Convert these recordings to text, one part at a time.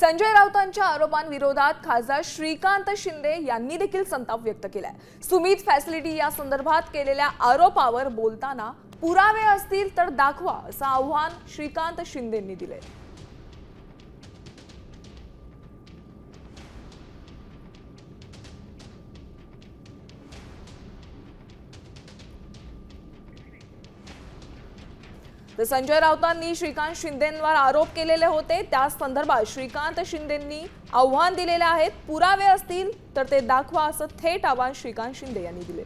संजय राऊतांच्या आरोपांविरोधात खासदार श्रीकांत शिंदे यांनी देखील संताप व्यक्त केलाय। सुमित फॅसिलिटी या संदर्भात केलेल्या आरोपावर बोलताना पुरावे असतील तर दाखवा असं आव्हान श्रीकांत शिंदेंनी दिले। तर संजय राऊतांनी श्रीकांत शिंदेंवर आरोप केलेले होते, त्या संदर्भात श्रीकांत शिंदेंनी आव्हान दिलेले आहेत। पुरावे असतील तर ते दाखवा असं थेट आव्हान श्रीकांत शिंदे यांनी दिले।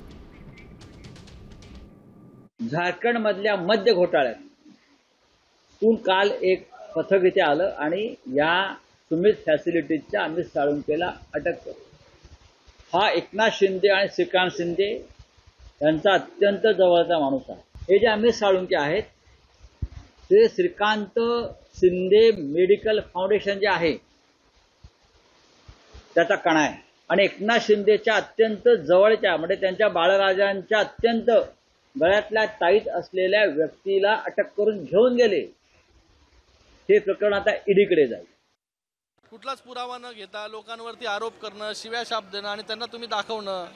झारखंड मधल्या मद्य घोटाळ्यातून काल एक पथक इथे आलं आणि या सुमित फॅसिलिटीजच्या अमित साळुंकेला अटक केली। हा एकनाथ शिंदे आणि श्रीकांत शिंदे यांचा अत्यंत जवळचा माणूस आहे। हे जे अमित साळुंके आहेत ते श्रीकांत शिंदे मेडिकल फाउंडेशन जे आहे त्याचा कणा आहे आणि एकनाथ शिंदेच्या अत्यंत जवळच्या म्हणजे त्यांच्या बाळराजांच्या अत्यंत गळ्यातल्या टाईट असलेल्या व्यक्तीला अटक करून घेऊन गेले। हे प्रकरण आता ईडीकडे जाईल। कुठलाच पुरावा न घेता लोकांवरती आरोप करणं, शिव्या शाप देणं आणि त्यांना तुम्ही दाखवणं,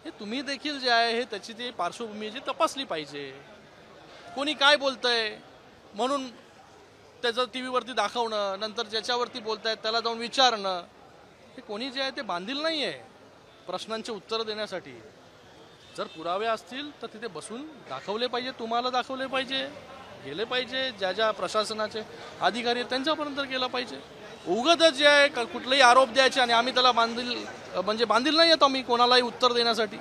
हे तुम्ही देखील जे आहे हे त्याची ती पार्श्वभूमी जी तपासली पाहिजे। कोणी काय बोलतंय म्हणून त्याचं टीव्हीवरती दाखवणं, नंतर ज्याच्यावरती बोलतायत त्याला जाऊन विचारणं, हे कोणी जे आहे ते बांधील नाही आहे प्रश्नांची उत्तरं देण्यासाठी। जर पुरावे असतील तर तिथे बसून दाखवले पाहिजे, तुम्हाला दाखवले पाहिजे, गेले पाहिजे, ज्या ज्या प्रशासनाचे अधिकारी आहेत त्यांच्यापर्यंत गेलं पाहिजे। उगाच जे आहे कुठलेही आरोप द्यायचे आणि आम्ही त्याला बांधील नाही आहेत आम्ही कोणालाही उत्तर देण्यासाठी।